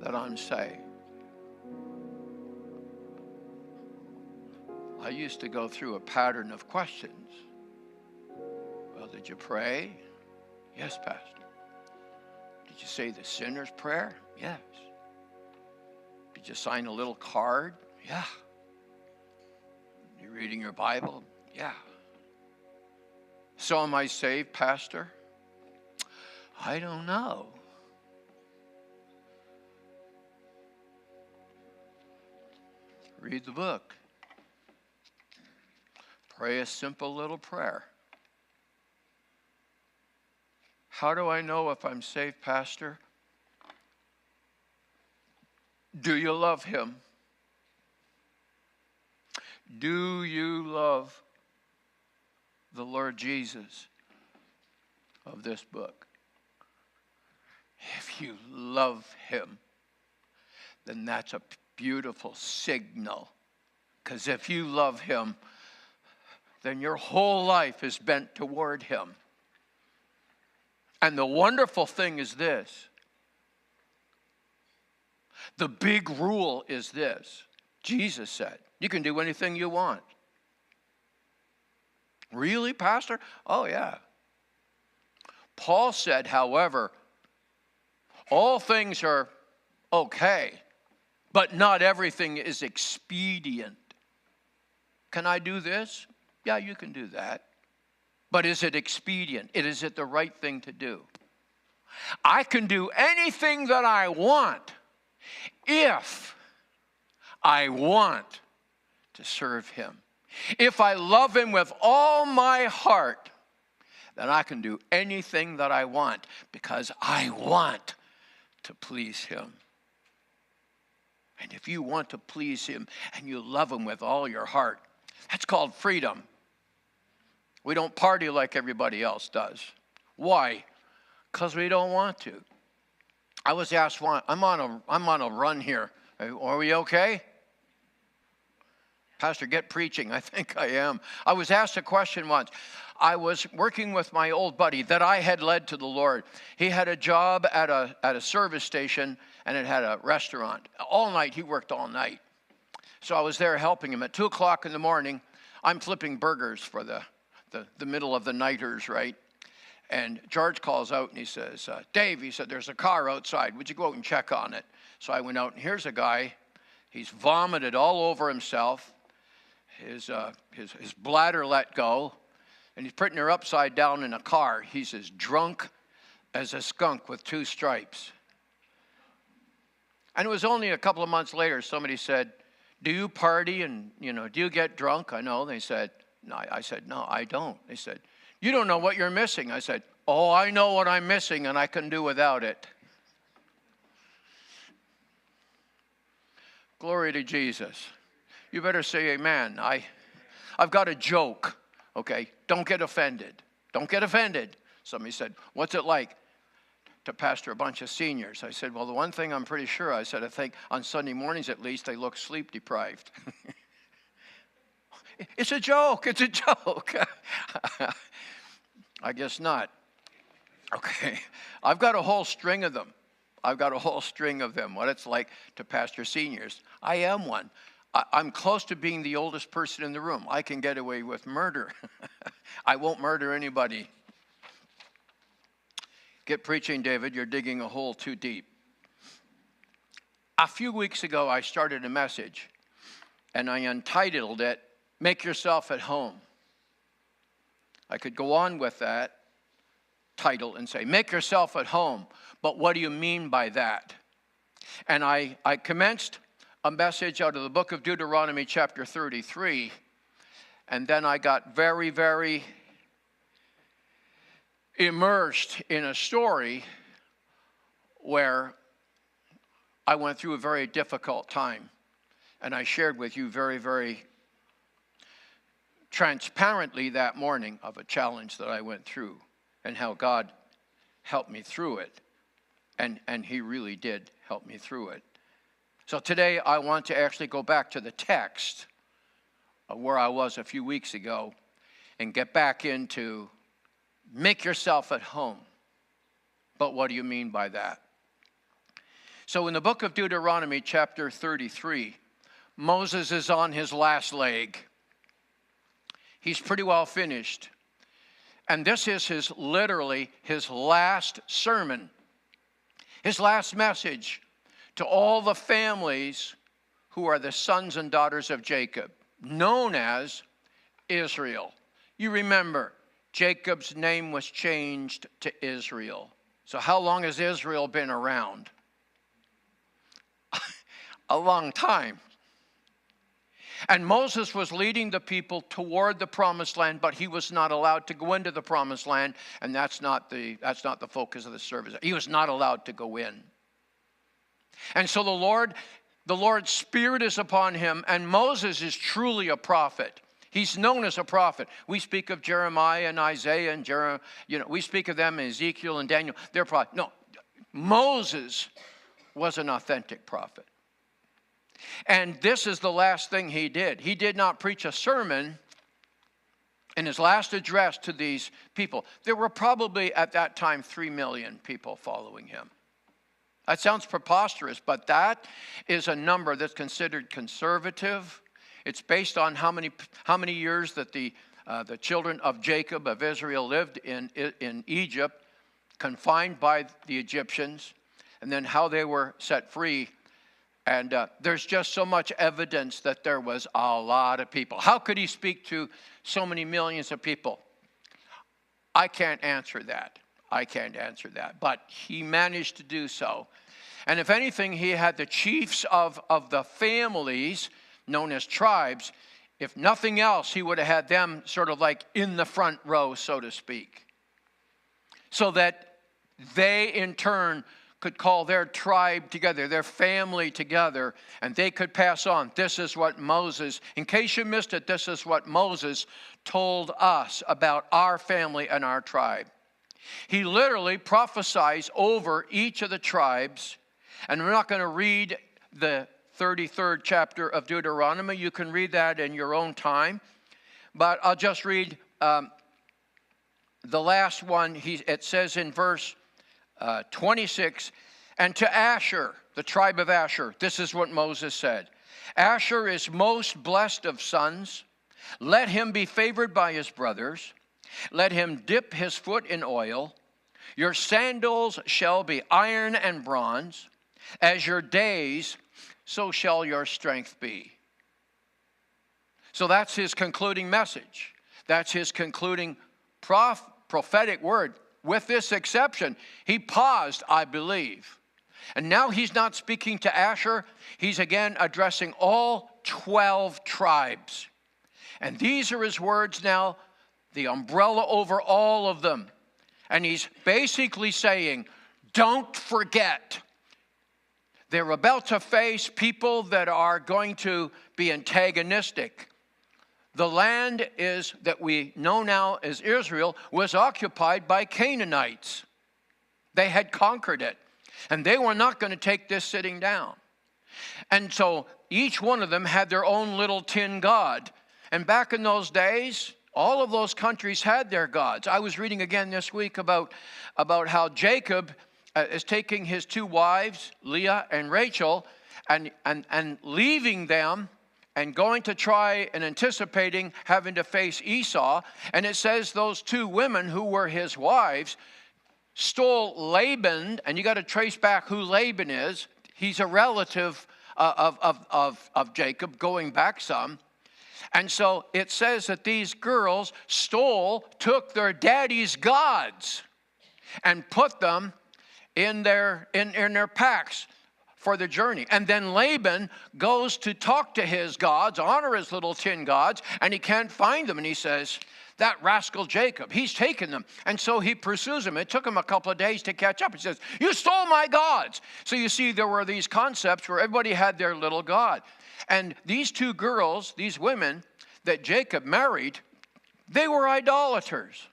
that I'm saved. I used to go through a pattern of questions. Well, did you pray? Yes, Pastor. Did you say the sinner's prayer? Yes. Did you sign a little card? Yeah. You reading your Bible? Yeah. So am I saved, Pastor? I don't know. Read the book. Pray a simple little prayer. How do I know if I'm saved, Pastor? Do you love him? Do you love the Lord Jesus of this book? If you love him, then that's a beautiful signal. Because if you love him, then your whole life is bent toward him. And the wonderful thing is this. The big rule is this. Jesus said, you can do anything you want. Really, Pastor? Oh, yeah. Paul said, however, all things are okay, but not everything is expedient. Can I do this? Yeah, you can do that. But is it expedient? Is it the right thing to do? I can do anything that I want if I want to serve him. If I love him with all my heart, then I can do anything that I want because I want to please him. And if you want to please him and you love him with all your heart, that's called freedom. We don't party like everybody else does. Why? Because we don't want to. I was asked once, I'm on a run here. Are we okay? Pastor, get preaching. I think I am. I was asked a question once. I was working with my old buddy that I had led to the Lord. He had a job at a service station, and it had a restaurant. All night, he worked all night. So I was there helping him. At 2 o'clock in the morning, I'm flipping burgers for the middle of the nighters, right? And George calls out and he says, Dave, he said, there's a car outside. Would you go out and check on it? So I went out, and here's a guy. He's vomited all over himself. His bladder let go, and he's putting her upside down in a car. He's as drunk as a skunk with 2 stripes. And it was only a couple of months later, somebody said, do you party and, do you get drunk? I know. They said, no. I said, no, I don't. They said, you don't know what you're missing. I said, oh, I know what I'm missing, and I can do without it. Glory to Jesus. You better say amen. I've got a joke, okay? Don't get offended. Don't get offended. Somebody said, what's it like to pastor a bunch of seniors? I said, well, the one thing I'm pretty sure, I said, I think on Sunday mornings at least, they look sleep deprived. It's a joke. It's a joke. I guess not. Okay. I've got a whole string of them. What it's like to pastor seniors. I am one. I'm close to being the oldest person in the room. I can get away with murder. I won't murder anybody. Get preaching, David. You're digging a hole too deep. A few weeks ago, I started a message, and I entitled it, Make Yourself at Home. I could go on with that title and say, Make yourself at home. But what do you mean by that? And I commenced a message out of the book of Deuteronomy chapter 33. And then I got very, very immersed in a story where I went through a very difficult time. And I shared with you very, very transparently that morning of a challenge that I went through and how God helped me through it. And he really did help me through it. So today I want to actually go back to the text of where I was a few weeks ago and get back into make yourself at home. But what do you mean by that? So in the book of Deuteronomy, chapter 33, Moses is on his last leg. He's pretty well finished. And this is literally his last sermon, his last message to all the families who are the sons and daughters of Jacob, known as Israel. You remember, Jacob's name was changed to Israel. So how long has Israel been around? A long time. And Moses was leading the people toward the promised land, but he was not allowed to go into the promised land, and that's not the focus of the service. He was not allowed to go in. And so the Lord's Spirit is upon him, and Moses is truly a prophet. He's known as a prophet. We speak of Jeremiah and Isaiah and we speak of them in Ezekiel and Daniel. They're prophets. No, Moses was an authentic prophet. And this is the last thing he did. He did not preach a sermon in his last address to these people. There were probably at that time 3 million people following him. That sounds preposterous, but that is a number that's considered conservative. It's based on how many years that the children of Jacob, of Israel, lived in Egypt, confined by the Egyptians, and then how they were set free. And there's just so much evidence that there was a lot of people. How could he speak to so many millions of people? I can't answer that. But he managed to do so. And if anything, he had the chiefs of the families, known as tribes. If nothing else, he would have had them sort of like in the front row, so to speak. So that they, in turn, could call their tribe together, their family together, and they could pass on. This is what Moses, in case you missed it, this is what Moses told us about our family and our tribe. He literally prophesies over each of the tribes, and we're not going to read the 33rd chapter of Deuteronomy. You can read that in your own time, but I'll just read the last one. It says in verse 26, and to Asher, the tribe of Asher, this is what Moses said. Asher is most blessed of sons. Let him be favored by his brothers. Let him dip his foot in oil. Your sandals shall be iron and bronze. As your days, so shall your strength be. So that's his concluding message. That's his concluding prophetic word. With this exception, he paused, I believe. And now he's not speaking to Asher. He's again addressing all 12 tribes. And these are his words now, the umbrella over all of them. And he's basically saying, don't forget. They're about to face people that are going to be antagonistic. The land that we know now as Israel was occupied by Canaanites. They had conquered it. And they were not going to take this sitting down. And so each one of them had their own little tin god. And back in those days, all of those countries had their gods. I was reading again this week about how Jacob is taking his 2 wives, Leah and Rachel, and leaving them and going to try and anticipating having to face Esau. And it says those 2 women who were his wives stole Laban, and you got to trace back who Laban is. He's a relative of Jacob, going back some. And so it says that these girls took their daddy's gods and put them in their packs for the journey. And then Laban goes to talk to his gods, honor his little tin gods, and he can't find them. And he says, that rascal Jacob, he's taken them. And so he pursues him. It took him a couple of days to catch up. He says, you stole my gods. So you see, there were these concepts where everybody had their little god. And these 2 girls, these women that Jacob married, they were idolaters.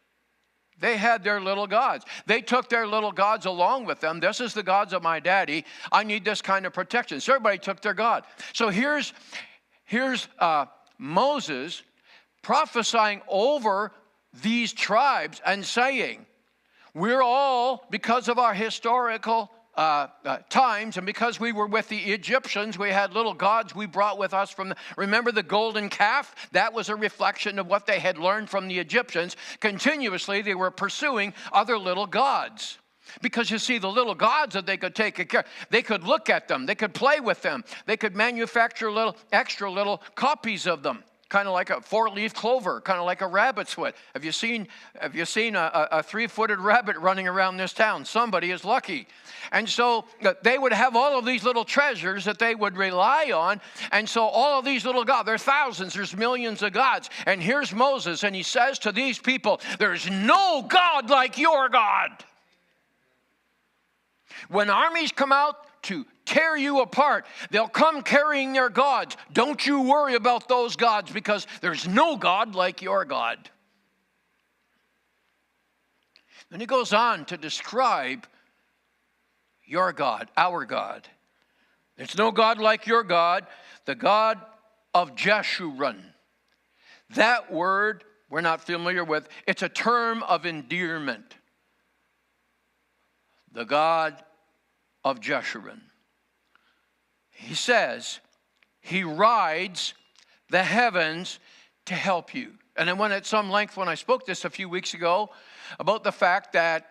They had their little gods. They took their little gods along with them. This is the gods of my daddy. I need this kind of protection. So everybody took their god. So here's Moses prophesying over these tribes and saying, we're all, because of our historical times, and because we were with the Egyptians, we had little gods we brought with us from remember the golden calf? That was a reflection of what they had learned from the Egyptians. Continuously, they were pursuing other little gods. Because you see, the little gods that they could take care, they could look at them, they could play with them, they could manufacture extra little copies of them, kind of like a four-leaf clover, kind of like a rabbit's foot. Have you seen a three-footed rabbit running around this town? Somebody is lucky. And so they would have all of these little treasures that they would rely on. And so all of these little gods, there are thousands, there's millions of gods. And here's Moses, and he says to these people, there's no God like your God. When armies come out to tear you apart, they'll come carrying their gods. Don't you worry about those gods, because there's no God like your God. Then he goes on to describe your God, our God. There's no God like your God, the God of Jeshurun. That word we're not familiar with. It's a term of endearment. The God of Jeshurun. He says, he rides the heavens to help you. And I went at some length when I spoke this a few weeks ago about the fact that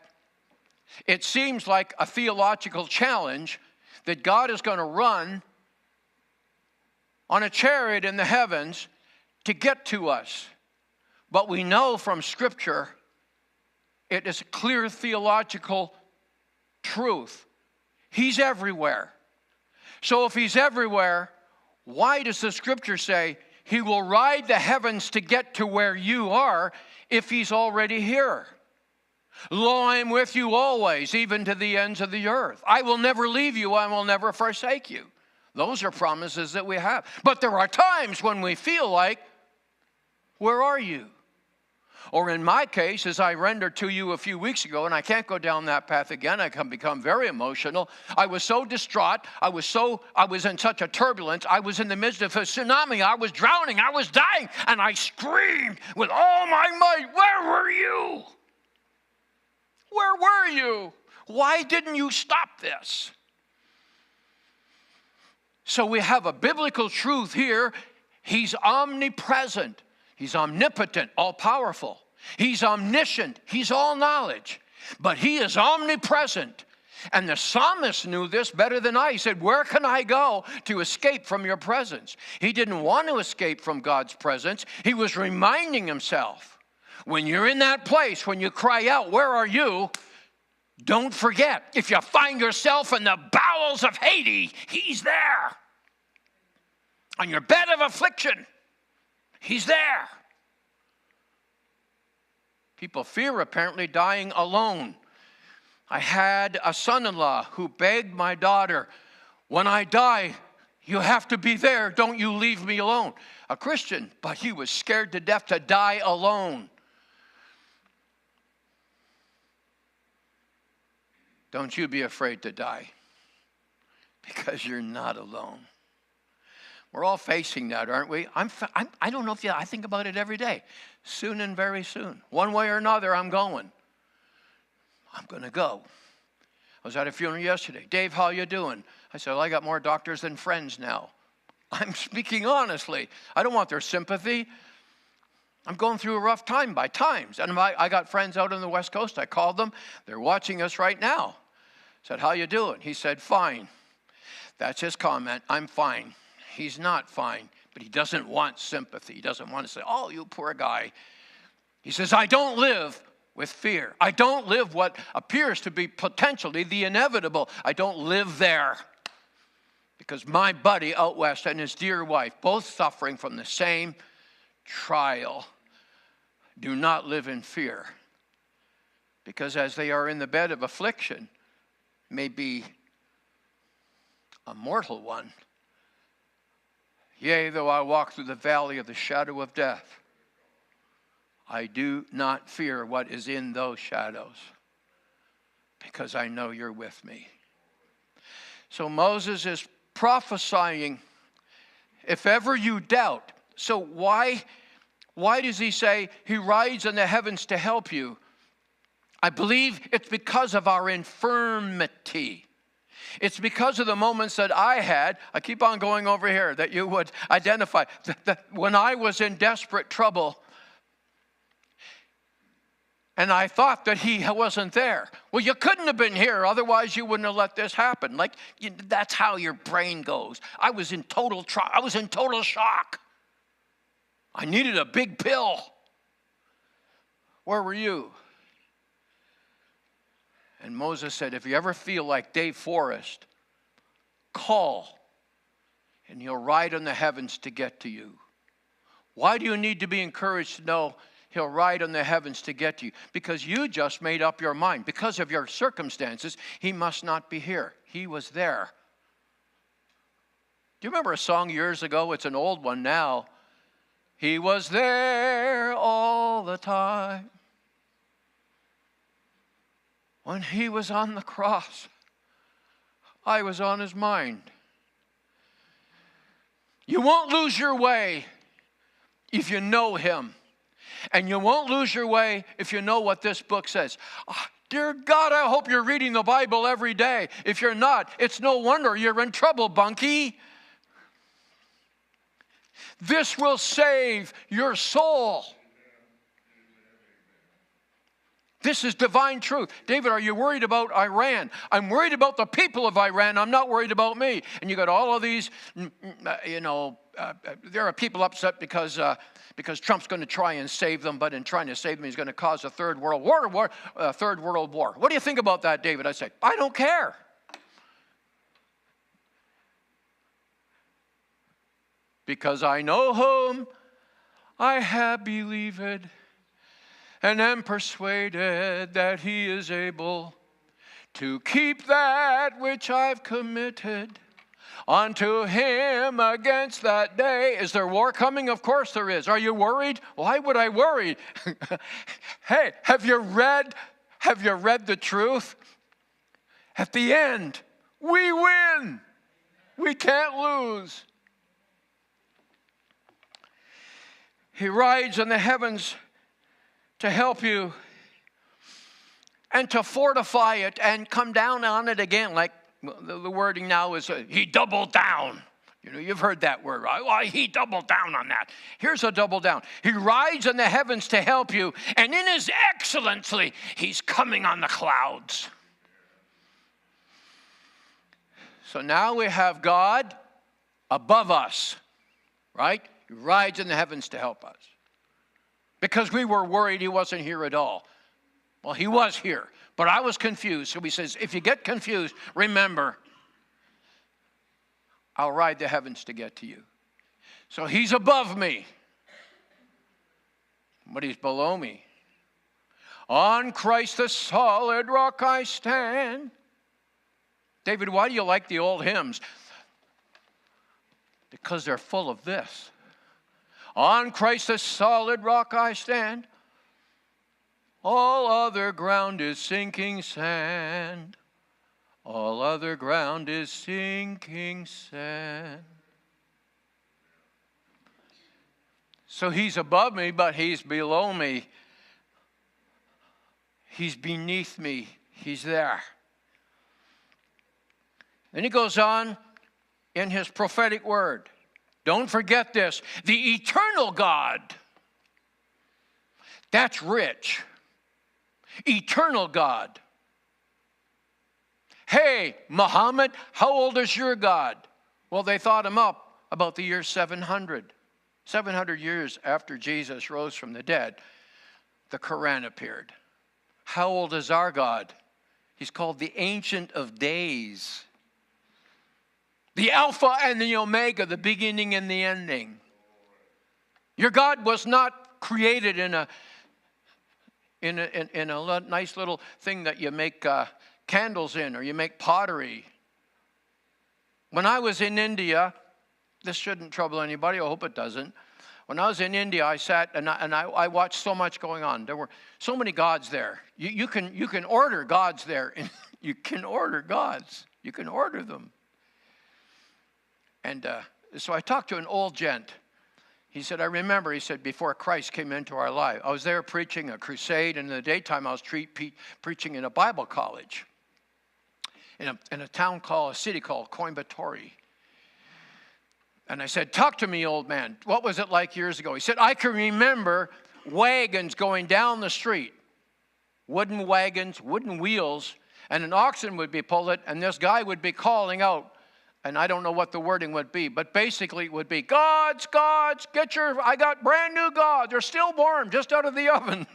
it seems like a theological challenge that God is going to run on a chariot in the heavens to get to us. But we know from Scripture it is a clear theological truth. He's everywhere. So if he's everywhere, why does the Scripture say he will ride the heavens to get to where you are if he's already here? Lo, I am with you always, even to the ends of the earth. I will never leave you. I will never forsake you. Those are promises that we have. But there are times when we feel like, where are you? Or in my case, as I rendered to you a few weeks ago, and I can't go down that path again, I can become very emotional. I was so distraught. I was in such a turbulence. I was in the midst of a tsunami. I was drowning. I was dying. And I screamed with all my might, where were you? Where were you? Why didn't you stop this? So we have a biblical truth here. He's omnipresent. He's omnipotent, all-powerful. He's omniscient. He's all-knowledge. But he is omnipresent. And the psalmist knew this better than I. He said, where can I go to escape from your presence? He didn't want to escape from God's presence. He was reminding himself, when you're in that place, when you cry out, where are you? Don't forget, if you find yourself in the bowels of Hades, he's there. On your bed of affliction, he's there. People fear apparently dying alone. I had a son-in-law who begged my daughter, when I die, you have to be there. Don't you leave me alone. A Christian, but he was scared to death to die alone. Don't you be afraid to die, because you're not alone. We're all facing that, aren't we? I don't know if I think about it every day. Soon and very soon. One way or another, I'm going. I'm going to go. I was at a funeral yesterday. Dave, how you doing? I said, well, I got more doctors than friends now. I'm speaking honestly. I don't want their sympathy. I'm going through a rough time by times. And I got friends out on the West Coast. I called them. They're watching us right now. I said, how you doing? He said, fine. That's his comment. I'm fine. He's not fine, but he doesn't want sympathy. He doesn't want to say, oh, you poor guy. He says, I don't live with fear. I don't live what appears to be potentially the inevitable. I don't live there. Because my buddy out west and his dear wife, both suffering from the same trial, do not live in fear. Because as they are in the bed of affliction, may be a mortal one. Yea, though I walk through the valley of the shadow of death, I do not fear what is in those shadows, because I know you're with me. So Moses is prophesying, if ever you doubt. So why does he say he rides in the heavens to help you? I believe it's because of our infirmity. It's because of the moments that I had, I keep on going over here, that you would identify that when I was in desperate trouble and I thought that he wasn't there. Well, you couldn't have been here, otherwise you wouldn't have let this happen. Like, that's how your brain goes. I was in total shock. I needed a big pill. Where were you? And Moses said, if you ever feel like Dave Forrest, call, and he'll ride on the heavens to get to you. Why do you need to be encouraged to know he'll ride on the heavens to get to you? Because you just made up your mind. Because of your circumstances, he must not be here. He was there. Do you remember a song years ago? It's an old one now. He was there all the time. When he was on the cross, I was on his mind. You won't lose your way if you know him. And you won't lose your way if you know what this book says. Oh, dear God, I hope you're reading the Bible every day. If you're not, it's no wonder you're in trouble, bunkie. This will save your soul. This is divine truth. David, are you worried about Iran? I'm worried about the people of Iran. I'm not worried about me. And you got all of these, there are people upset because Trump's going to try and save them, but in trying to save them, he's going to cause a third world war. What do you think about that, David? I say, I don't care. Because I know whom I have believed, and am persuaded that he is able to keep that which I've committed unto him against that day. Is there war coming? Of course there is. Are you worried? Why would I worry? Hey, have you read the truth? At the end, we win. We can't lose. He rides in the heavens to help you and to fortify it and come down on it again. Like the wording now is, he doubled down. You know, you've heard that word, right? Well, he doubled down on that. Here's a double down. He rides in the heavens to help you, and in his excellency, he's coming on the clouds. So now we have God above us, right? He rides in the heavens to help us. Because we were worried he wasn't here at all. Well, he was here, but I was confused. So he says, if you get confused, remember, I'll ride the heavens to get to you. So he's above me, but he's below me. On Christ the solid rock I stand. David, why do you like the old hymns? Because they're full of this. On Christ the solid rock I stand. All other ground is sinking sand. All other ground is sinking sand. So he's above me, but he's below me. He's beneath me. He's there. Then he goes on in his prophetic word. Don't forget this. The eternal God. That's rich. Eternal God. Hey, Muhammad, how old is your God? Well, they thought him up about the year 700. 700 years after Jesus rose from the dead, the Quran appeared. How old is our God? He's called the Ancient of Days. The Alpha and the Omega, the beginning and the ending. Your God was not created in a nice little thing that you make candles in, or you make pottery. When I was in India, this shouldn't trouble anybody, I hope it doesn't. When I was in India, I sat and I watched so much going on. There were so many gods there. You can order gods there. You can order gods. You can order them. And so I talked to an old gent. He said, I remember, he said, before Christ came into our life, I was there preaching a crusade, and in the daytime I was preaching in a Bible college. in a city called Coimbatore. And I said, talk to me, old man. What was it like years ago? He said, I can remember wagons going down the street. Wooden wagons, wooden wheels, and an oxen would be pulled, and this guy would be calling out, and I don't know what the wording would be, but basically it would be, gods, I got brand new gods. They're still warm, just out of the oven.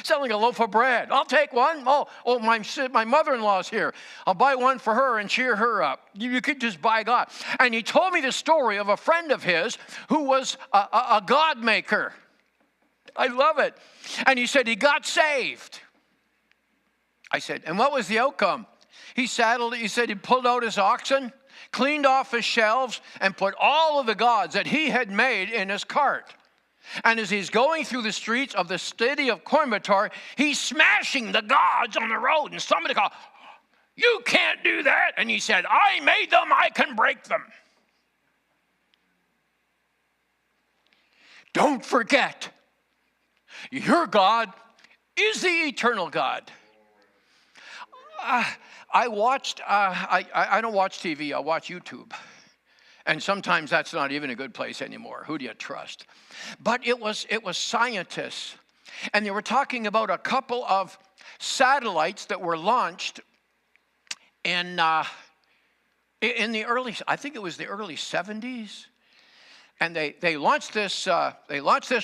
Selling a loaf of bread. I'll take one. Oh, my mother-in-law's here. I'll buy one for her and cheer her up. You could just buy God. And he told me the story of a friend of his who was a God maker. I love it. And he said he got saved. I said, and what was the outcome? He said he pulled out his oxen, cleaned off his shelves, and put all of the gods that he had made in his cart. And as he's going through the streets of the city of Coimbatore, he's smashing the gods on the road. And somebody called, you can't do that. And he said, I made them, I can break them. Don't forget, your God is the eternal God. I don't watch TV, I watch YouTube. And sometimes that's not even a good place anymore. Who do you trust? But it was scientists. And they were talking about a couple of satellites that were launched in the early, I think it was the early 70s. And they launched this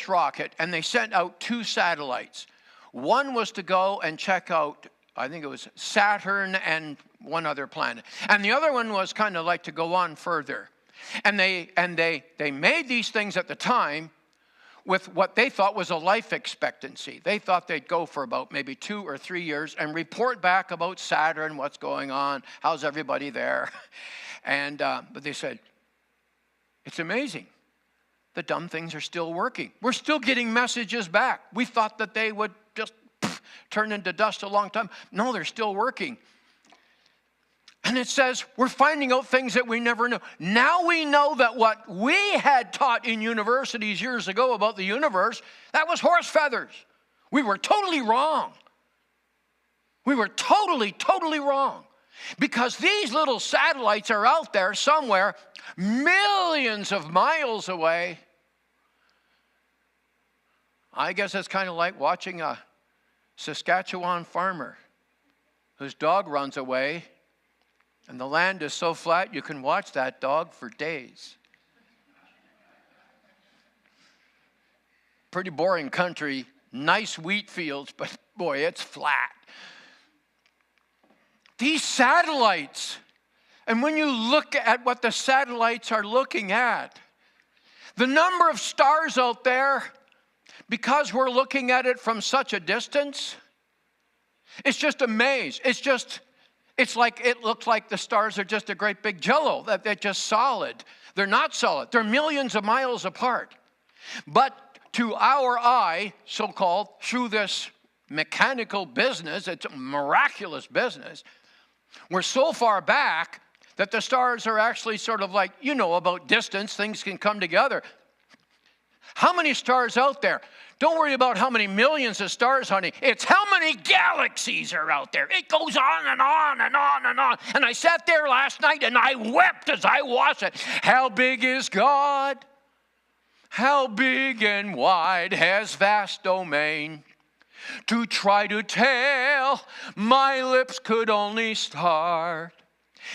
rocket, and they sent out 2 satellites. One was to go and check out, I think it was Saturn and one other planet. And the other one was kind of like to go on further. And they made these things at the time with what they thought was a life expectancy. They thought they'd go for about maybe 2 or 3 years and report back about Saturn, what's going on, how's everybody there. And but they said, it's amazing. The dumb things are still working. We're still getting messages back. We thought that they would just turn into dust a long time. No, they're still working. And it says we're finding out things that we never knew. Now we know that what we had taught in universities years ago about the universe, that was horse feathers. We were totally wrong. We were totally wrong. Because these little satellites are out there somewhere, millions of miles away. I guess it's kind of like watching a Saskatchewan farmer whose dog runs away, and the land is so flat you can watch that dog for days. Pretty boring country, nice wheat fields, but boy, it's flat. These satellites, and when you look at what the satellites are looking at, the number of stars out there, because we're looking at it from such a distance, it's just a maze. It looks like the stars are just a great big jello, that they're just solid. They're not solid. They're millions of miles apart. But to our eye, so-called, through this mechanical business, it's a miraculous business, we're so far back that the stars are actually sort of like, about distance, things can come together. How many stars out there? Don't worry about how many millions of stars, honey. It's how many galaxies are out there. It goes on and on and on and on. And I sat there last night and I wept as I watched it. How big is God? How big and wide has vast domain? To try to tell, my lips could only start.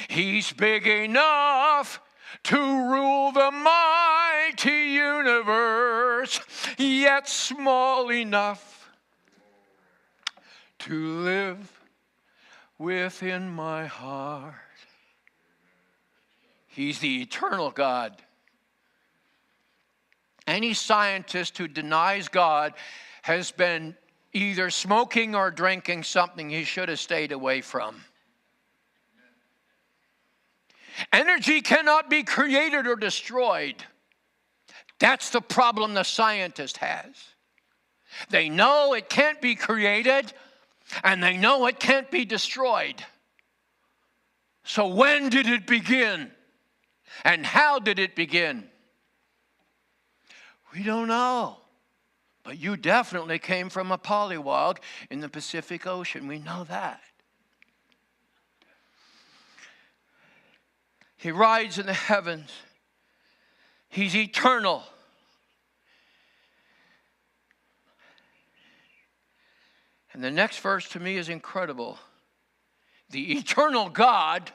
He's big enough to rule the mighty universe, yet small enough to live within my heart. He's the eternal God. Any scientist who denies God has been either smoking or drinking something he should have stayed away from. Energy cannot be created or destroyed. That's the problem the scientist has. They know it can't be created, and they know it can't be destroyed. So when did it begin? And how did it begin? We don't know. But you definitely came from a pollywog in the Pacific Ocean. We know that. He rides in the heavens. He's eternal. And the next verse to me is incredible. The eternal God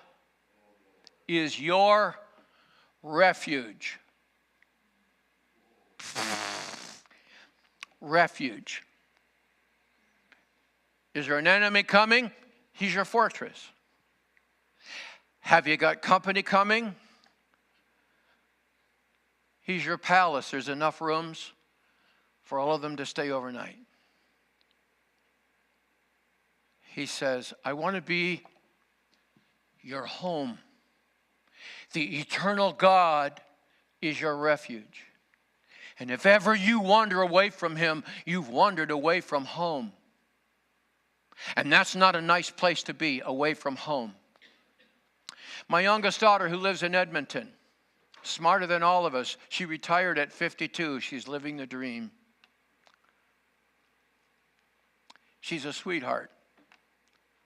is your refuge. Refuge. Is there an enemy coming? He's your fortress. Have you got company coming? He's your palace. There's enough rooms for all of them to stay overnight. He says, I want to be your home. The eternal God is your refuge. And if ever you wander away from him, you've wandered away from home. And that's not a nice place to be, away from home. My youngest daughter, who lives in Edmonton, smarter than all of us, she retired at 52. She's living the dream. She's a sweetheart.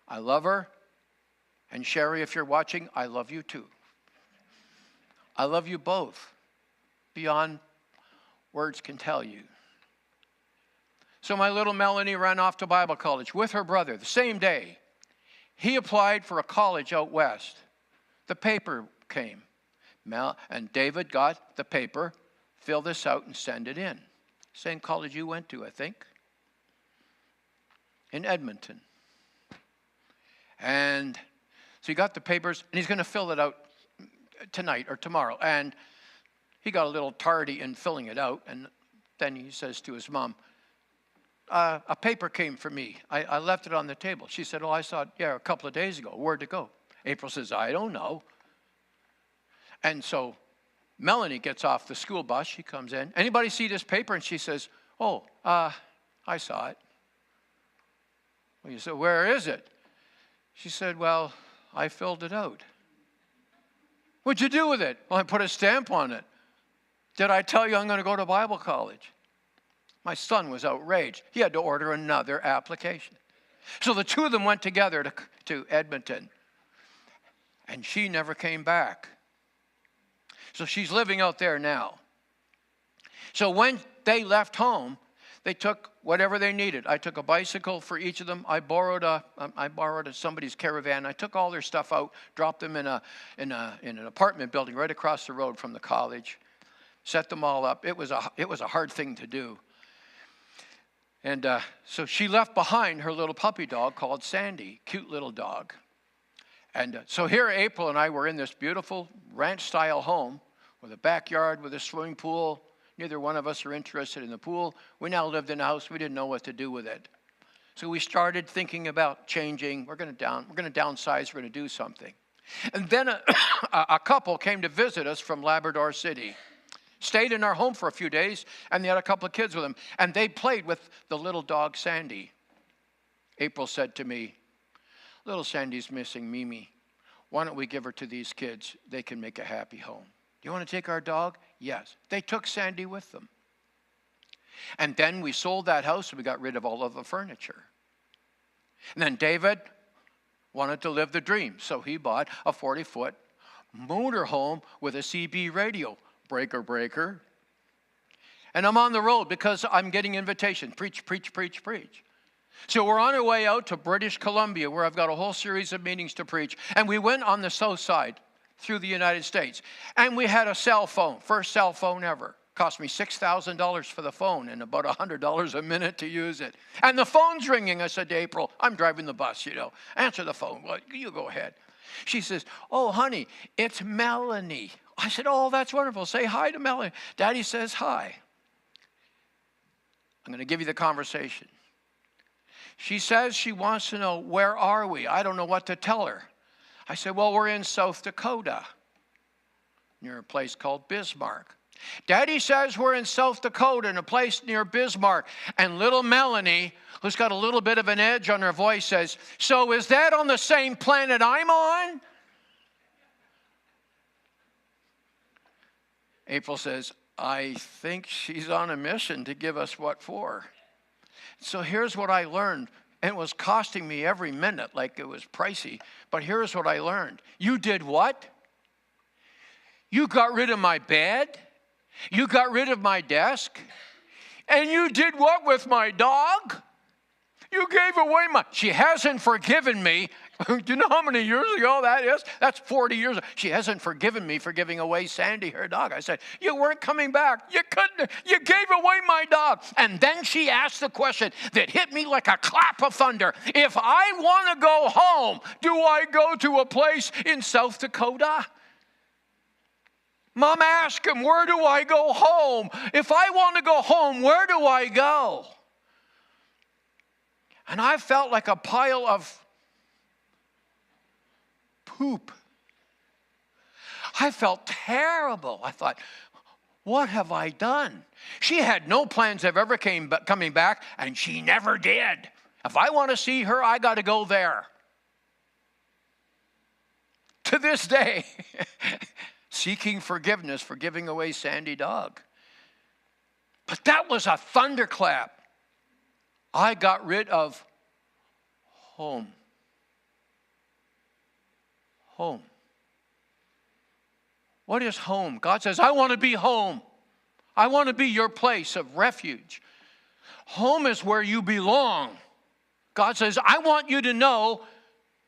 I love her. And Sherry, if you're watching, I love you too. I love you both beyond words can tell you. So my little Melanie ran off to Bible college with her brother the same day. He applied for a college out west. The paper came. And David got the paper, fill this out and send it in. Same college you went to, I think. In Edmonton. And so he got the papers, and he's going to fill it out tonight or tomorrow. And he got a little tardy in filling it out, and then he says to his mom, a paper came for me. I left it on the table. She said, oh, I saw it, a couple of days ago. Where'd it go? April says, I don't know. And so Melanie gets off the school bus. She comes in. Anybody see this paper? And she says, oh, I saw it. Well, you said, where is it? She said, well, I filled it out. What'd you do with it? Well, I put a stamp on it. Did I tell you I'm going to go to Bible college? My son was outraged. He had to order another application. So the two of them went together to Edmonton. And she never came back. So she's living out there now. So when they left home, they took whatever they needed. I took a bicycle for each of them. I borrowed somebody's caravan. I took all their stuff out, dropped them in an apartment building right across the road from the college, set them all up. It was a hard thing to do. And so she left behind her little puppy dog called Sandy, cute little dog. And so here April and I were in this beautiful ranch-style home with a backyard with a swimming pool. Neither one of us are interested in the pool. We now lived in a house. We didn't know what to do with it. So we started thinking about changing. We're going to downsize. We're going to do something. And then a couple came to visit us from Labrador City. Stayed in our home for a few days, and they had a couple of kids with them. And they played with the little dog, Sandy. April said to me, little Sandy's missing Mimi. Why don't we give her to these kids? They can make a happy home. Do you want to take our dog? Yes. They took Sandy with them. And then we sold that house and we got rid of all of the furniture. And then David wanted to live the dream. So he bought a 40-foot motorhome with a CB radio. Breaker, breaker. And I'm on the road because I'm getting invitation. Preach, preach, preach, preach. So we're on our way out to British Columbia where I've got a whole series of meetings to preach. And we went on the south side through the United States. And we had a cell phone, first cell phone ever. Cost me $6,000 for the phone and about $100 a minute to use it. And the phone's ringing. I said to April, I'm driving the bus, Answer the phone. Well, you go ahead. She says, oh, honey, it's Melanie. I said, oh, that's wonderful. Say hi to Melanie. Daddy says hi. I'm going to give you the conversation. She says she wants to know, where are we? I don't know what to tell her. I said, well, we're in South Dakota, near a place called Bismarck. Daddy says we're in South Dakota in a place near Bismarck. And little Melanie, who's got a little bit of an edge on her voice, says, so is that on the same planet I'm on? April says, I think she's on a mission to give us what for. So here's what I learned. And it was costing me every minute like it was pricey. But here's what I learned. You did what? You got rid of my bed. You got rid of my desk. And you did what with my dog? You gave away my... She hasn't forgiven me. Do you know how many years ago that is? That's 40 years ago. She hasn't forgiven me for giving away Sandy, her dog. I said, you weren't coming back. You couldn't. You gave away my dog. And then she asked the question that hit me like a clap of thunder. If I want to go home, do I go to a place in South Dakota? Mom asked him, where do I go home? If I want to go home, where do I go? And I felt like a pile of poop. I felt terrible. I thought, what have I done? She had no plans of ever coming back, and she never did. If I want to see her, I got to go there. To this day, seeking forgiveness for giving away Sandy dog. But that was a thunderclap. I got rid of home. Home. What is home? God says, I want to be home. I want to be your place of refuge. Home is where you belong. God says, I want you to know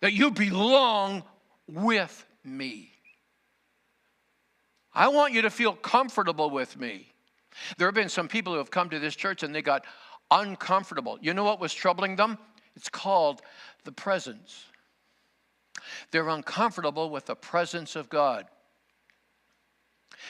that you belong with me. I want you to feel comfortable with me. There have been some people who have come to this church and they got uncomfortable. You know what was troubling them? It's called the presence. They're uncomfortable with the presence of God.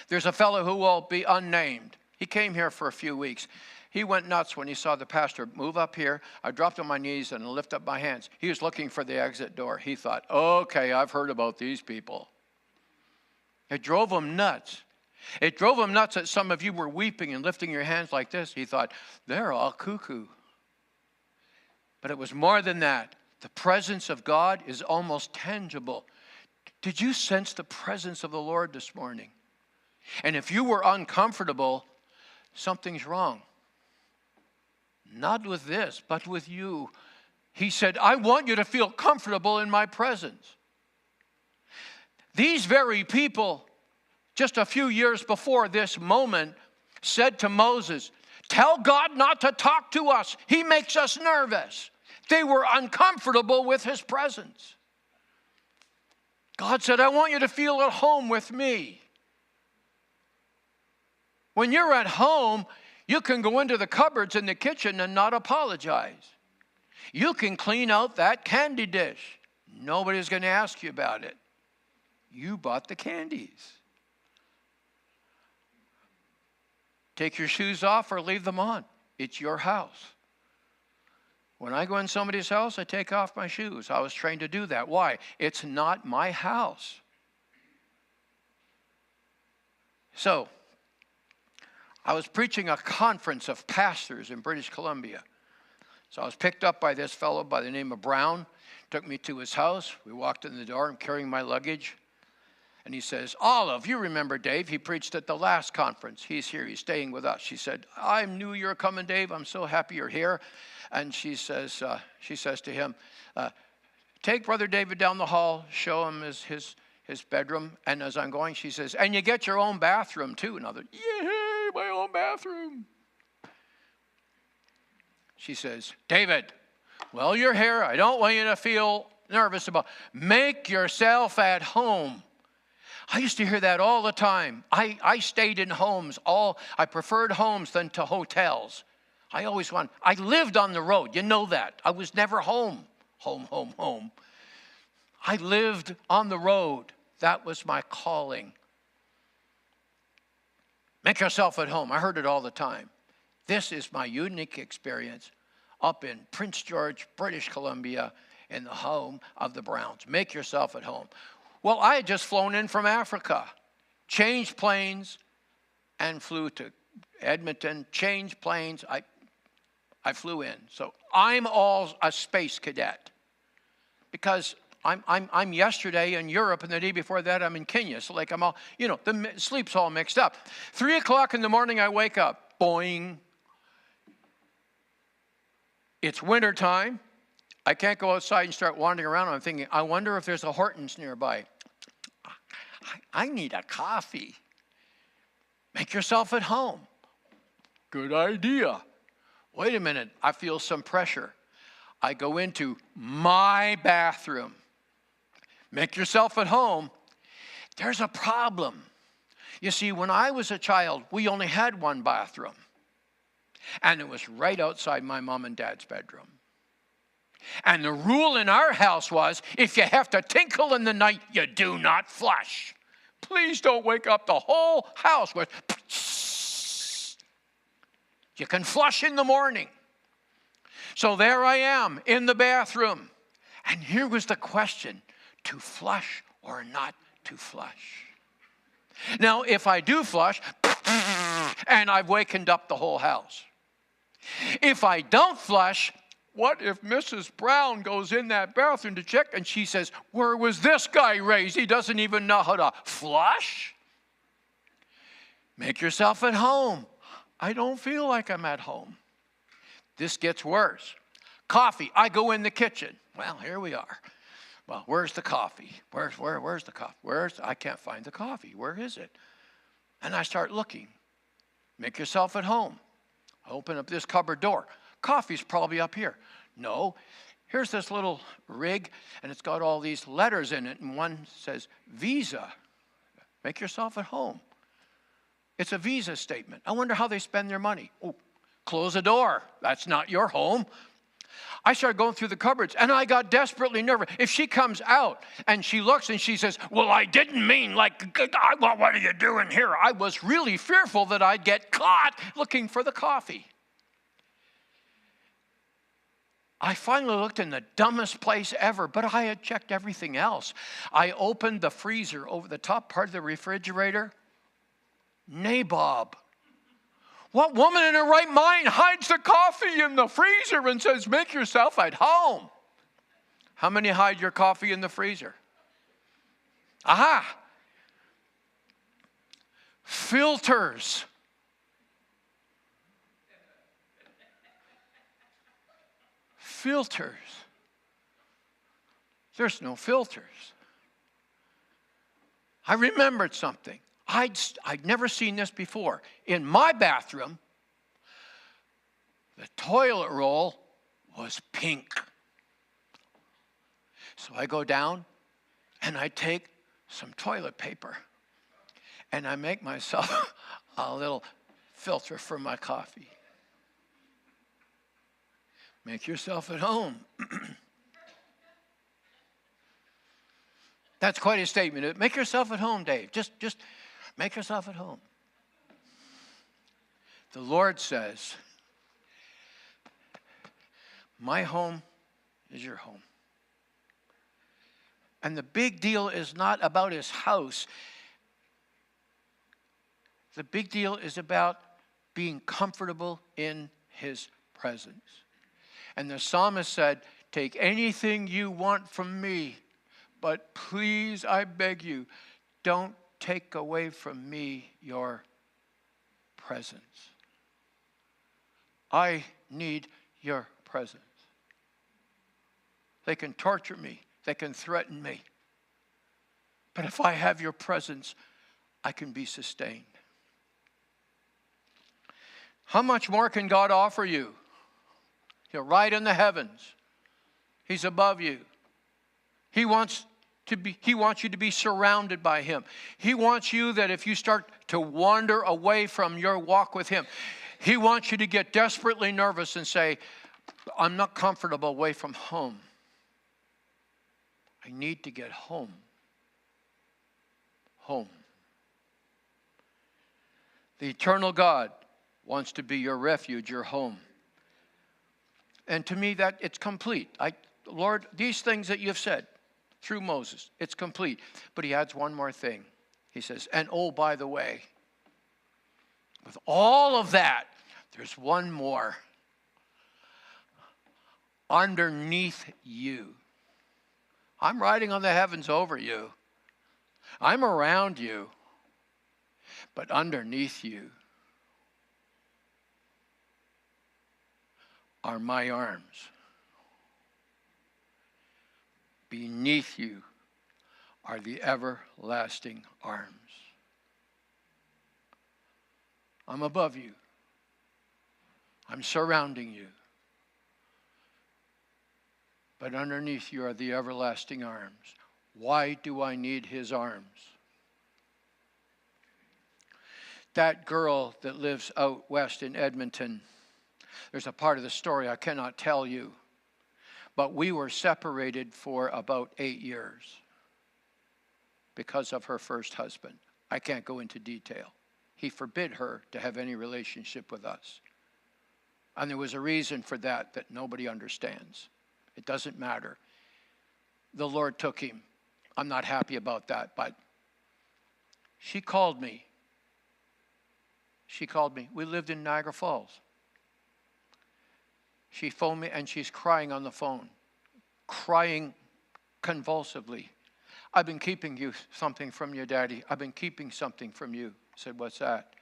There's a fellow who will be unnamed. He came here for a few weeks. He went nuts when he saw the pastor move up here. I dropped on my knees and lift up my hands. He was looking for the exit door. He thought, okay, I've heard about these people. It drove him nuts. It drove him nuts that some of you were weeping and lifting your hands like this. He thought, they're all cuckoo. But it was more than that. The presence of God is almost tangible. Did you sense the presence of the Lord this morning? And if you were uncomfortable, something's wrong. Not with this, but with you. He said, I want you to feel comfortable in my presence. These very people, just a few years before this moment, said to Moses, tell God not to talk to us. He makes us nervous. They were uncomfortable with his presence. God said, I want you to feel at home with me. When you're at home, you can go into the cupboards in the kitchen and not apologize. You can clean out that candy dish. Nobody's going to ask you about it. You bought the candies. Take your shoes off or leave them on. It's your house. When I go in somebody's house, I take off my shoes. I was trained to do that. Why? It's not my house. So, I was preaching a conference of pastors in British Columbia. So I was picked up by this fellow by the name of Brown, took me to his house. We walked in the door. I'm carrying my luggage. And he says, Olive, you remember Dave. He preached at the last conference. He's here. He's staying with us. She said, I knew you were coming, Dave. I'm so happy you're here. And she says to him, take Brother David down the hall, show him his bedroom. And as I'm going, she says, and you get your own bathroom too. And I thought, yay, my own bathroom. She says, David, well, you're here. I don't want you to feel nervous about it. Make yourself at home. I used to hear that all the time. I stayed in homes. I preferred homes than to hotels. I lived on the road. You know that. I was never home. Home. I lived on the road. That was my calling. Make yourself at home. I heard it all the time. This is my unique experience up in Prince George, British Columbia, in the home of the Browns. Make yourself at home. Well, I had just flown in from Africa, changed planes, and flew to Edmonton, changed planes. I flew in. So I'm all a space cadet because I'm yesterday in Europe, and the day before that I'm in Kenya. So like I'm all, the sleep's all mixed up. 3 o'clock in the morning I wake up, boing. It's winter time. I can't go outside and start wandering around. I'm thinking, I wonder if there's a Hortons nearby. I need a coffee. Make yourself at home. Good idea. Wait a minute, I feel some pressure. I go into my bathroom. Make yourself at home. There's a problem. You see, when I was a child, we only had one bathroom. And it was right outside my mom and dad's bedroom. And the rule in our house was, if you have to tinkle in the night, you do not flush. Please don't wake up the whole house with you can flush in the morning. So there I am in the bathroom. And here was the question, to flush or not to flush? Now, if I do flush, and I've wakened up the whole house. If I don't flush, what if Mrs. Brown goes in that bathroom to check and she says, where was this guy raised? He doesn't even know how to flush. Make yourself at home. I don't feel like I'm at home. This gets worse. Coffee. I go in the kitchen. Well, here we are. Well, where's the coffee? Where's the coffee? I can't find the coffee. Where is it? And I start looking. Make yourself at home. I open up this cupboard door. Coffee's probably up here. No. Here's this little rig, and it's got all these letters in it, and one says Visa. Make yourself at home. It's a Visa statement. I wonder how they spend their money. Oh, close the door. That's not your home. I started going through the cupboards, and I got desperately nervous. If she comes out and she looks and she says, well, I didn't mean like, what are you doing here? I was really fearful that I'd get caught looking for the coffee. I finally looked in the dumbest place ever, but I had checked everything else. I opened the freezer over the top part of the refrigerator. Nabob. What woman in her right mind hides the coffee in the freezer and says, make yourself at home? How many hide your coffee in the freezer? Aha! Filters. Filters. There's no filters. I remembered something. I'd never seen this before. In my bathroom, the toilet roll was pink. So I go down and I take some toilet paper and I make myself a little filter for my coffee. Make yourself at home. That's quite a statement. Make yourself at home, Dave. Just make yourself at home. The Lord says, my home is your home. And the big deal is not about his house. The big deal is about being comfortable in his presence. And the psalmist said, take anything you want from me, but please, I beg you, don't take away from me your presence. I need your presence. They can torture me. They can threaten me. But if I have your presence, I can be sustained. How much more can God offer you? He'll ride in the heavens. He's above you. He wants you to be surrounded by him. He wants you that if you start to wander away from your walk with him, he wants you to get desperately nervous and say, I'm not comfortable away from home. I need to get home. Home. The eternal God wants to be your refuge, your home. And to me, that it's complete. Lord, these things that you've said through Moses, it's complete. But he adds one more thing. He says, and oh, by the way, with all of that, there's one more. Underneath you. I'm riding on the heavens over you. I'm around you. But underneath you are my arms. Beneath you are the everlasting arms. I'm above you. I'm surrounding you. But underneath you are the everlasting arms. Why do I need his arms? That girl that lives out west in Edmonton, there's a part of the story I cannot tell you, but we were separated for about 8 years because of her first husband. I can't go into detail. He forbid her to have any relationship with us. And there was a reason for that nobody understands. It doesn't matter. The Lord took him. I'm not happy about that, but she called me. She called me. We lived in Niagara Falls. She phoned me and she's crying on the phone, crying convulsively. I've been keeping you something from you, Daddy. I've been keeping something from you. I said, what's that?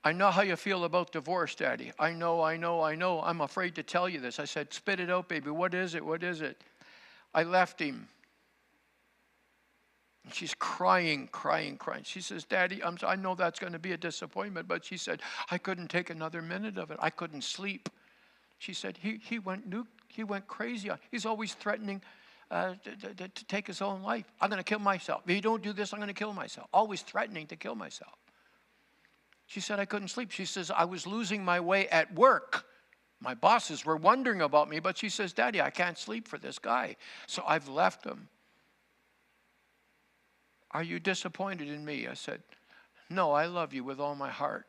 I know how you feel about divorce, Daddy. I know. I'm afraid to tell you this. I said, spit it out, baby. What is it? What is it? I left him. And she's crying. She says, Daddy, I know that's going to be a disappointment, but she said, I couldn't take another minute of it. I couldn't sleep. She said, he went crazy. He's always threatening to take his own life. I'm going to kill myself. If you don't do this, I'm going to kill myself. Always threatening to kill myself. She said, I couldn't sleep. She says, I was losing my way at work. My bosses were wondering about me, but she says, Daddy, I can't sleep for this guy. So I've left him. Are you disappointed in me? I said, no, I love you with all my heart.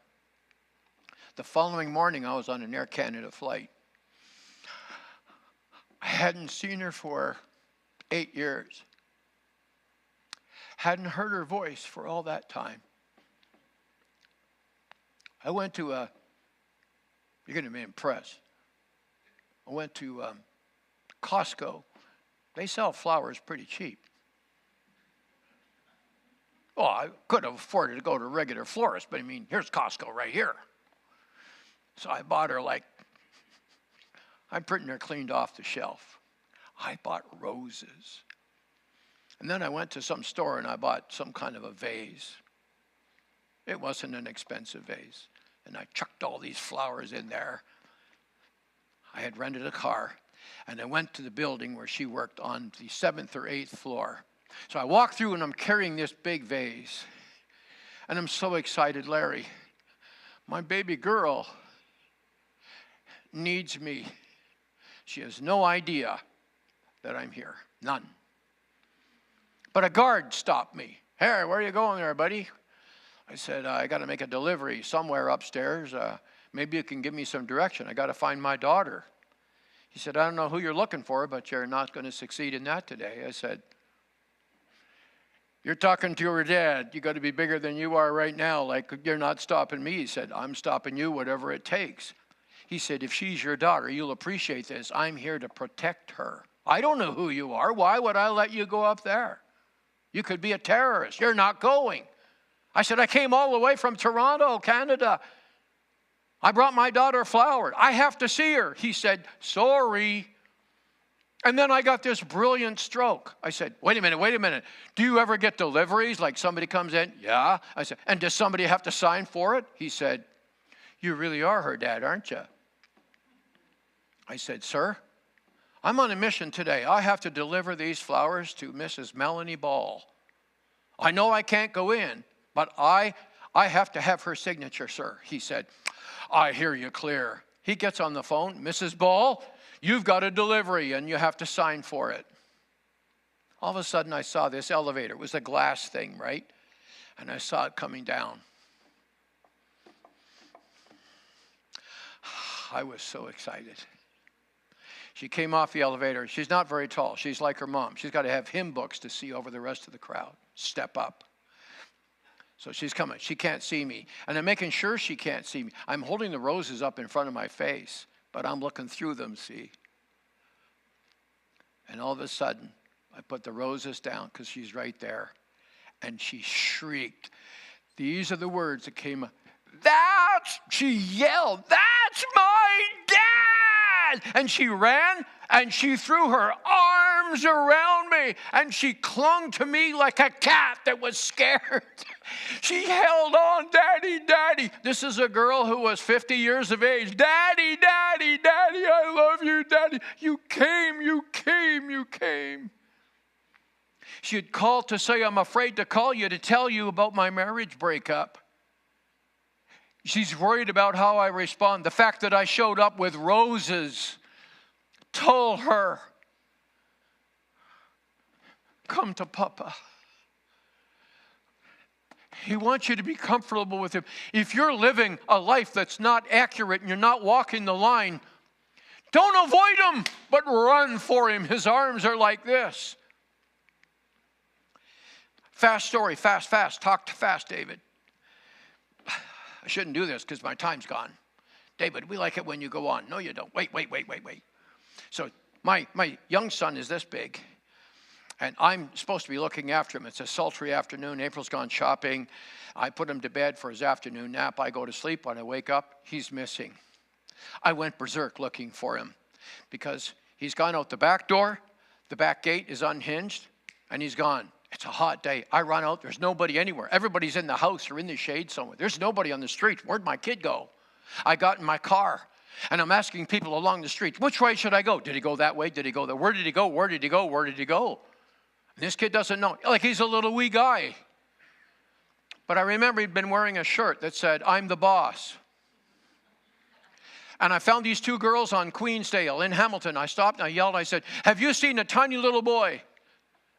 The following morning, I was on an Air Canada flight. I hadn't seen her for 8 years. Hadn't heard her voice for all that time. I went to you're going to be impressed. I went to Costco. They sell flowers pretty cheap. Well, I could have afforded to go to a regular florist, but I mean, here's Costco right here. So I bought her I'm pretty near cleaned off the shelf. I bought roses. And then I went to some store and I bought some kind of a vase. It wasn't an expensive vase. And I chucked all these flowers in there. I had rented a car. And I went to the building where she worked on the 7th or 8th floor. So I walked through and I'm carrying this big vase. And I'm so excited, Larry. My baby girl needs me. She has no idea that I'm here. None. But a guard stopped me. Hey, where are you going there, buddy? I said, I got to make a delivery somewhere upstairs. Maybe you can give me some direction. I got to find my daughter. He said, I don't know who you're looking for, but you're not going to succeed in that today. I said, you're talking to her dad. You got to be bigger than you are right now. Like, you're not stopping me. He said, I'm stopping you, whatever it takes. He said, if she's your daughter, you'll appreciate this. I'm here to protect her. I don't know who you are. Why would I let you go up there? You could be a terrorist. You're not going. I said, I came all the way from Toronto, Canada. I brought my daughter flowers. I have to see her. He said, sorry. And then I got this brilliant stroke. I said, wait a minute. Do you ever get deliveries? Like somebody comes in? Yeah. I said, and does somebody have to sign for it? He said, you really are her dad, aren't you? I said, sir, I'm on a mission today. I have to deliver these flowers to Mrs. Melanie Ball. I know I can't go in, but I have to have her signature, sir. He said, I hear you clear. He gets on the phone. Mrs. Ball, you've got a delivery and you have to sign for it. All of a sudden I saw this elevator. It was a glass thing, right? And I saw it coming down. I was so excited. She came off the elevator. She's not very tall. She's like her mom. She's got to have hymn books to see over the rest of the crowd. Step up. So she's coming. She can't see me. And I'm making sure she can't see me. I'm holding the roses up in front of my face, but I'm looking through them, see. And all of a sudden, I put the roses down because she's right there. And she shrieked. These are the words that came up. She yelled, that's my dad! And she ran and she threw her arms around me me. And she clung to me like a cat that was scared. She held on, Daddy, Daddy. This is a girl who was 50 years of age. Daddy, Daddy, Daddy, I love you, Daddy. You came, you came, you came. She had called to say, I'm afraid to call you to tell you about my marriage breakup. She's worried about how I respond. The fact that I showed up with roses told her, come to Papa. He wants you to be comfortable with him. If you're living a life that's not accurate and you're not walking the line, don't avoid him, but run for him. His arms are like this. Fast story, fast. Talk fast, David. I shouldn't do this because my time's gone. David, we like it when you go on. No, you don't. Wait. So my young son is this big, and I'm supposed to be looking after him. It's a sultry afternoon. April's gone shopping. I put him to bed for his afternoon nap. I go to sleep. When I wake up, he's missing. I went berserk looking for him because he's gone out the back door. The back gate is unhinged, and he's gone. It's a hot day. I run out. There's nobody anywhere. Everybody's in the house or in the shade somewhere. There's nobody on the street. Where'd my kid go? I got in my car, and I'm asking people along the street, which way should I go? Did he go that way? Did he go there? Where did he go? Where did he go? Where did he go? And this kid doesn't know. Like he's a little wee guy. But I remember he'd been wearing a shirt that said, I'm the boss. And I found these two girls on Queensdale in Hamilton. I stopped and I yelled. I said, have you seen a tiny little boy?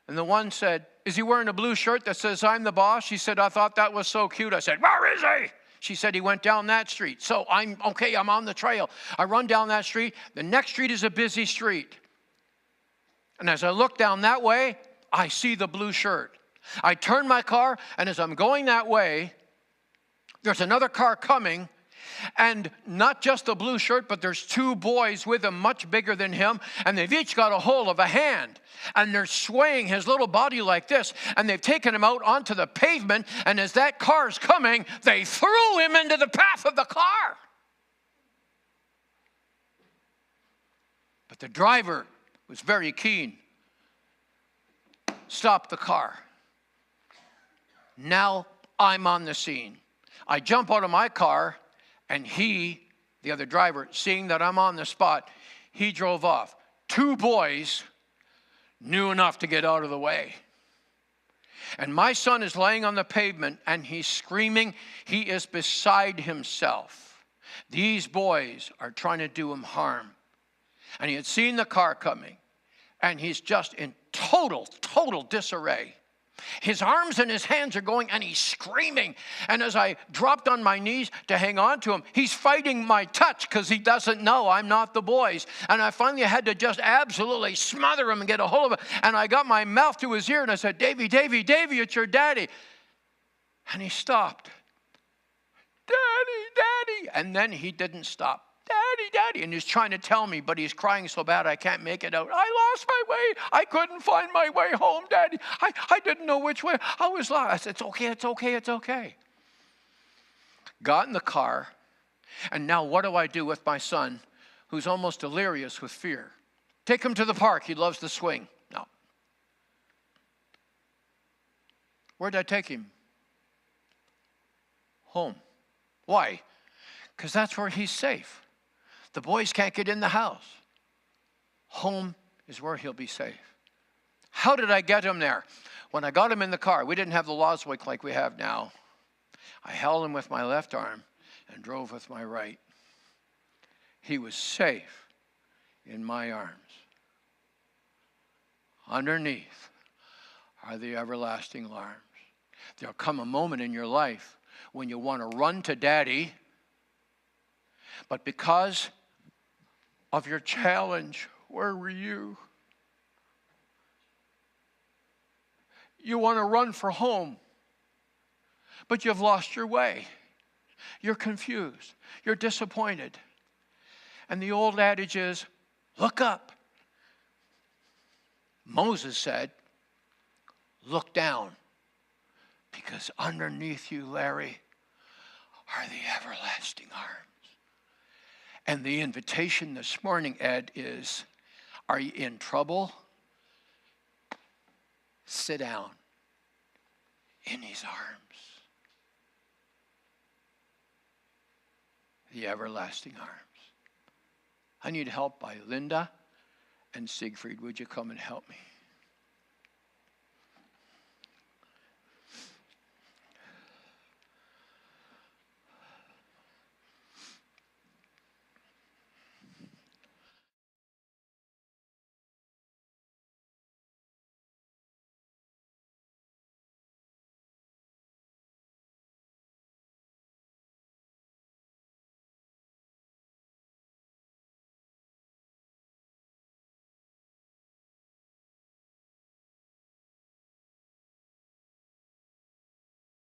And the one said, is he wearing a blue shirt that says, I'm the boss? She said, I thought that was so cute. I said, where is he? She said, he went down that street. So I'm on the trail. I run down that street. The next street is a busy street. And as I look down that way, I see the blue shirt. I turn my car, and as I'm going that way, there's another car coming. And not just the blue shirt, but there's two boys with him, much bigger than him, and they've each got a hold of a hand, and they're swaying his little body like this, and they've taken him out onto the pavement, and as that car's coming, they threw him into the path of the car. But the driver was very keen. Stopped the car. Now I'm on the scene. I jump out of my car, and he, the other driver, seeing that I'm on the spot, he drove off. Two boys knew enough to get out of the way. And my son is laying on the pavement, and he's screaming. He is beside himself. These boys are trying to do him harm. And he had seen the car coming, and he's just in total disarray. His arms and his hands are going, and he's screaming. And as I dropped on my knees to hang on to him, he's fighting my touch because he doesn't know I'm not the boys. And I finally had to just absolutely smother him and get a hold of him. And I got my mouth to his ear, and I said, Davy, it's your daddy. And he stopped. Daddy. And then he didn't stop. Daddy. And he's trying to tell me, but he's crying so bad I can't make it out. I lost my way. I couldn't find my way home, Daddy. I didn't know which way. I was lost. I said, it's okay. Got in the car, and now what do I do with my son, who's almost delirious with fear? Take him to the park. He loves to swing. No. Where'd I take him? Home. Why? Because that's where he's safe. The boys can't get in the house. Home is where he'll be safe. How did I get him there? When I got him in the car, we didn't have the Loswick like we have now. I held him with my left arm and drove with my right. He was safe in my arms. Underneath are the everlasting arms. There'll come a moment in your life when you want to run to Daddy, but because of your challenge, where were you? You want to run for home, but you've lost your way. You're confused. You're disappointed. And the old adage is, look up. Moses said, look down, because underneath you, Larry, are the everlasting arms. And the invitation this morning, Ed, is, are you in trouble? sit down in his arms. The everlasting arms. I need help by Linda and Siegfried. Would you come and help me?